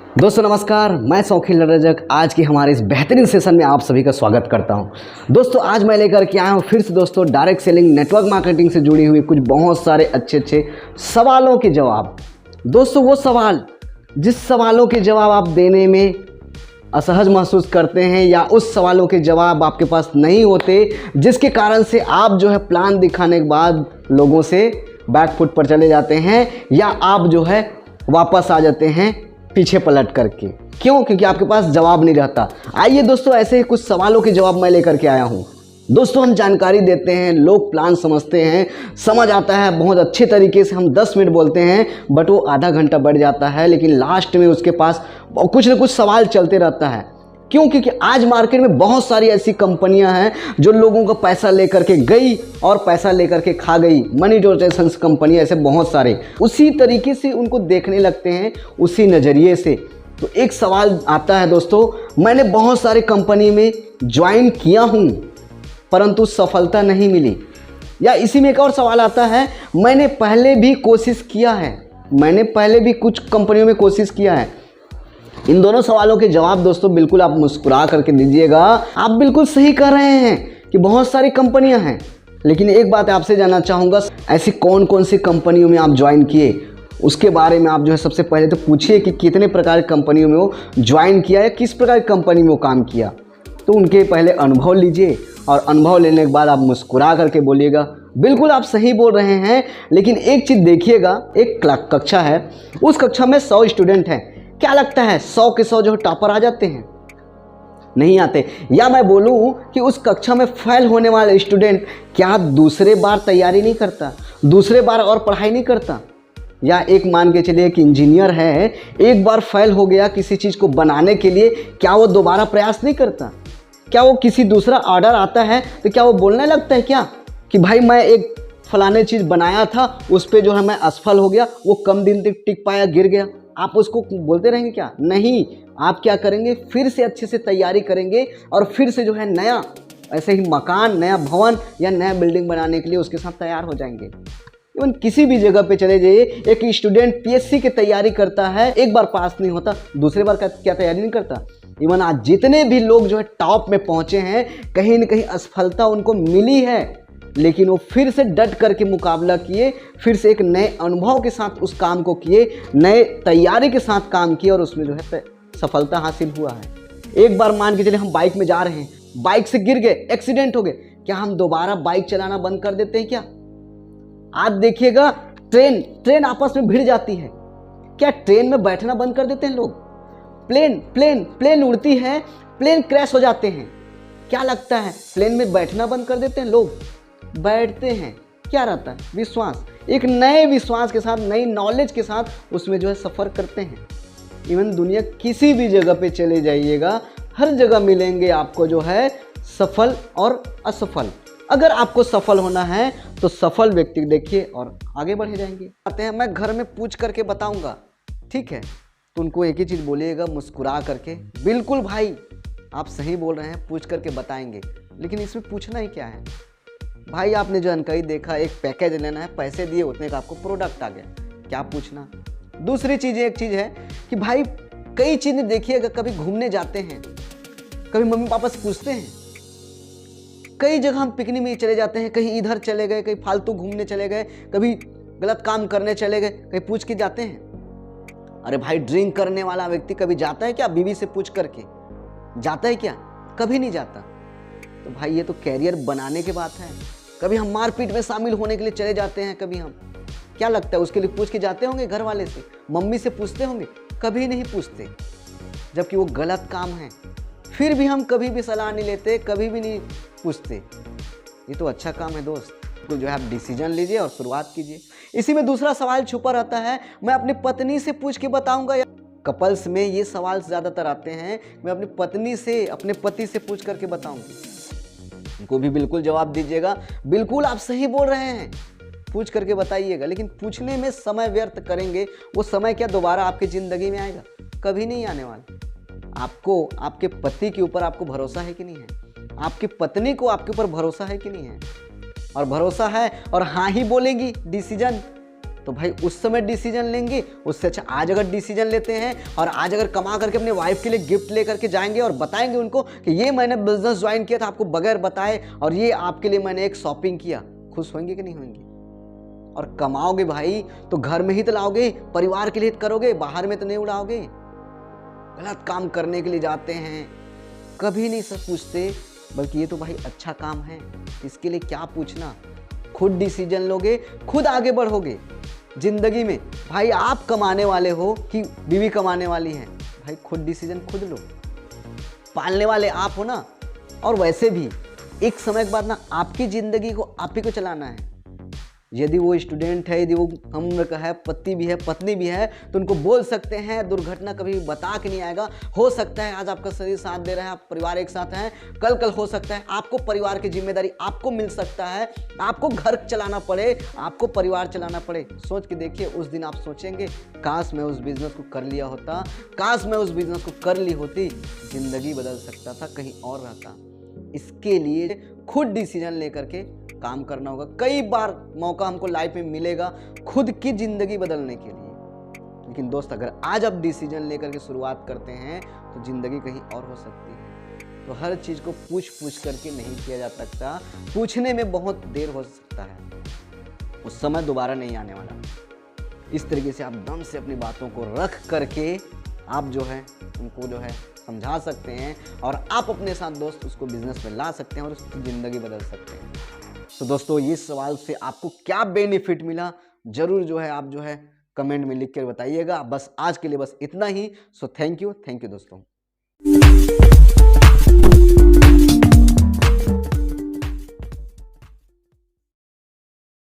दोस्तों नमस्कार, मैं शौकीन रजक आज की हमारे इस बेहतरीन सेशन में आप सभी का स्वागत करता हूं। दोस्तों आज मैं लेकर के आया हूं फिर से दोस्तों डायरेक्ट सेलिंग नेटवर्क मार्केटिंग से जुड़ी हुई कुछ बहुत सारे अच्छे सवालों के जवाब। दोस्तों वो सवाल जिस सवालों के जवाब आप देने में असहज महसूस करते हैं या उस सवालों के जवाब आपके पास नहीं होते, जिसके कारण से आप जो है प्लान दिखाने के बाद लोगों से बैकफुट पर चले जाते हैं या आप जो है वापस आ जाते हैं पीछे पलट करके। क्यों? क्योंकि आपके पास जवाब नहीं रहता। आइए दोस्तों ऐसे ही कुछ सवालों के जवाब मैं लेकर के आया हूं। दोस्तों हम जानकारी देते हैं, लोग प्लान समझते हैं, समझ आता है बहुत अच्छे तरीके से, हम 10 मिनट बोलते हैं बट वो आधा घंटा बढ़ जाता है, लेकिन लास्ट में उसके पास कुछ ना कुछ सवाल चलते रहता है। क्यों? क्योंकि आज मार्केट में बहुत सारी ऐसी कंपनियां हैं जो लोगों का पैसा लेकर के गई और पैसा लेकर के खा गई। मनी रोटेशंस कंपनी ऐसे बहुत सारे उसी तरीके से उनको देखने लगते हैं, उसी नज़रिए से। तो एक सवाल आता है दोस्तों, मैंने बहुत सारे कंपनी में ज्वाइन किया हूं परंतु सफलता नहीं मिली। या इसी में एक और सवाल आता है, मैंने पहले भी कोशिश किया है, मैंने पहले भी कुछ कंपनियों में कोशिश किया है। इन दोनों सवालों के जवाब दोस्तों बिल्कुल आप मुस्कुरा करके दीजिएगा। आप बिल्कुल सही कर रहे हैं कि बहुत सारी कंपनियां हैं, लेकिन एक बात आपसे जानना चाहूँगा, ऐसी कौन कौन सी कंपनियों में आप ज्वाइन किए, उसके बारे में आप जो है सबसे पहले तो पूछिए कि कितने प्रकार की कंपनियों में वो ज्वाइन किया है, किस प्रकार की कंपनी में वो काम किया। तो उनके पहले अनुभव लीजिए और अनुभव लेने के बाद आप मुस्कुरा करके बोलिएगा बिल्कुल आप सही बोल रहे हैं। लेकिन एक चीज़ देखिएगा, एक कक्षा है, उस कक्षा में 100 स्टूडेंट हैं। क्या लगता है 100 के 100 जो टॉपर आ जाते हैं? नहीं आते। या मैं बोलूं कि उस कक्षा में फेल होने वाला स्टूडेंट क्या दूसरे बार तैयारी नहीं करता, दूसरे बार और पढ़ाई नहीं करता? या एक मान के चलिए एक इंजीनियर है, एक बार फेल हो गया किसी चीज़ को बनाने के लिए, क्या वो दोबारा प्रयास नहीं करता? क्या वो किसी दूसरा ऑर्डर आता है तो क्या वो बोलने लगता है क्या कि भाई मैं एक फलाने चीज़ बनाया था, उस पर जो है मैं असफल हो गया, वो कम दिन तक टिक पाया, गिर गया? आप उसको बोलते रहेंगे क्या? नहीं। आप क्या करेंगे, फिर से अच्छे से तैयारी करेंगे और फिर से जो है नया ऐसे ही मकान, नया भवन या नया बिल्डिंग बनाने के लिए उसके साथ तैयार हो जाएंगे। इवन किसी भी जगह पे चले जाइए, एक स्टूडेंट पीएससी की तैयारी करता है, एक बार पास नहीं होता, दूसरे बार क्या तैयारी नहीं करता? इवन आज जितने भी लोग जो है टॉप में पहुंचे हैं, कहीं न कहीं असफलता उनको मिली है, लेकिन वो फिर से डट करके मुकाबला किए, फिर से एक नए अनुभव के साथ उस काम को किए, नए तैयारी के साथ काम किए और उसमें जो है सफलता हासिल हुआ है। एक बार मान के चलिए हम बाइक में जा रहे हैं, बाइक से गिर गए, एक्सीडेंट हो गए, क्या हम दोबारा बाइक चलाना बंद कर देते हैं क्या? आज देखिएगा ट्रेन आपस में भिड़ जाती है, क्या ट्रेन में बैठना बंद कर देते हैं लोग? प्लेन उड़ती है, प्लेन क्रैश हो जाते हैं, क्या लगता है प्लेन में बैठना बंद कर देते हैं लोग? बैठते हैं। क्या रहता है? विश्वास, एक नए विश्वास के साथ, नई नॉलेज के साथ उसमें जो है सफ़र करते हैं। इवन दुनिया किसी भी जगह पे चले जाइएगा, हर जगह मिलेंगे आपको जो है सफल और असफल। अगर आपको सफल होना है तो सफल व्यक्ति देखिए और आगे बढ़े जाएंगे। आते हैं, मैं घर में पूछ करके बताऊंगा, ठीक है? तो उनको एक ही चीज़ बोलिएगा मुस्कुरा करके, बिल्कुल भाई आप सही बोल रहे हैं, पूछ करके बताएंगे। लेकिन इसमें पूछना ही क्या है भाई? आपने जो जानकारी देखा, एक पैकेज लेना है, पैसे दिए, उतने का आपको प्रोडक्ट आ गया, क्या पूछना? दूसरी चीज़ एक चीज़ है कि भाई कई चीज़ें देखिएगा, कभी घूमने जाते हैं, कभी मम्मी पापा से पूछते हैं, कई जगह हम पिकनिक में चले जाते हैं, कहीं इधर चले गए, कहीं फालतू घूमने चले गए, कभी गलत काम करने चले गए, कहीं पूछ के जाते हैं? अरे भाई ड्रिंक करने वाला व्यक्ति कभी जाता है क्या बीवी से पूछ करके? जाता है क्या? कभी नहीं जाता। तो भाई ये तो कैरियर बनाने की बात है। कभी हम मारपीट में शामिल होने के लिए चले जाते हैं, कभी हम, क्या लगता है उसके लिए पूछ के जाते होंगे? घर वाले से, मम्मी से पूछते होंगे? कभी नहीं पूछते, जबकि वो गलत काम है, फिर भी हम कभी भी सलाह नहीं लेते, कभी भी नहीं पूछते। ये तो अच्छा काम है दोस्त। तो जो है आप डिसीजन लीजिए और शुरुआत कीजिए। इसी में दूसरा सवाल छुपा रहता है, मैं अपनी पत्नी से पूछ के बताऊंगा। या कपल्स में ये सवाल ज़्यादातर आते हैं, मैं अपनी पत्नी से, अपने पति से पूछ करके बताऊंगी। उनको भी बिल्कुल जवाब दीजिएगा, बिल्कुल आप सही बोल रहे हैं, पूछ करके बताइएगा। लेकिन पूछने में समय व्यर्थ करेंगे, वो समय क्या दोबारा आपकी ज़िंदगी में आएगा? कभी नहीं आने वाला। आपको आपके पति के ऊपर आपको भरोसा है कि नहीं है? आपकी पत्नी को आपके ऊपर भरोसा है कि नहीं है? और भरोसा है और हाँ ही बोलेगी डिसीजन, तो भाई उस समय डिसीजन लेंगे, उससे अच्छा आज अगर डिसीजन लेते हैं और आज अगर कमा करके अपने वाइफ के लिए गिफ्ट ले करके जाएंगे और बताएंगे उनको कि ये मैंने बिजनेस ज्वाइन किया था आपको बगैर बताए और ये आपके लिए मैंने एक शॉपिंग किया, खुश होंगे कि नहीं होंगे? और कमाओगे भाई तो घर में ही तो लाओगे, परिवार के लिए करोगे, बाहर में तो नहीं उड़ाओगे। गलत काम करने के लिए जाते हैं, कभी नहीं सब पूछते, बल्कि ये तो भाई अच्छा काम है, इसके लिए क्या पूछना। खुद डिसीजन लोगे, खुद आगे बढ़ोगे जिंदगी में। भाई आप कमाने वाले हो कि बीवी कमाने वाली है, भाई खुद डिसीजन खुद लो। पालने वाले आप हो ना, और वैसे भी एक समय के बाद ना आपकी जिंदगी को आप ही को चलाना है। यदि वो स्टूडेंट है, यदि वो हम उम्र का है, पति भी है, पत्नी भी है, तो उनको बोल सकते हैं, दुर्घटना कभी भी बता के नहीं आएगा। हो सकता है आज आपका शरीर साथ दे रहा है, आप परिवार एक साथ हैं, कल हो सकता है आपको परिवार की जिम्मेदारी आपको मिल सकता है, आपको घर चलाना पड़े, आपको परिवार चलाना पड़े। सोच के देखिए, उस दिन आप सोचेंगे काश मैं उस बिजनेस को कर लिया होता, काश मैं उस बिजनेस को कर ली होती, जिंदगी बदल सकता था, कहीं और रहता। इसके लिए खुद डिसीजन लेकर के काम करना होगा। कई बार मौका हमको लाइफ में मिलेगा खुद की जिंदगी बदलने के लिए, लेकिन दोस्त अगर आज आप डिसीजन लेकर के शुरुआत करते हैं तो जिंदगी कहीं और हो सकती है। तो हर चीज को पूछ करके नहीं किया जा सकता, पूछने में बहुत देर हो सकता है, उस समय दोबारा नहीं आने वाला। इस तरीके से आप दम से अपनी बातों को रख करके आप जो है उनको जो है समझा सकते हैं और आप अपने साथ दोस्त उसको बिजनेस में ला सकते हैं और उसकी ज़िंदगी बदल सकते हैं। तो दोस्तों ये सवाल से आपको क्या बेनिफिट मिला, जरूर जो है आप जो है कमेंट में लिख कर बताइएगा। बस आज के लिए बस इतना ही। सो थैंक यू दोस्तों।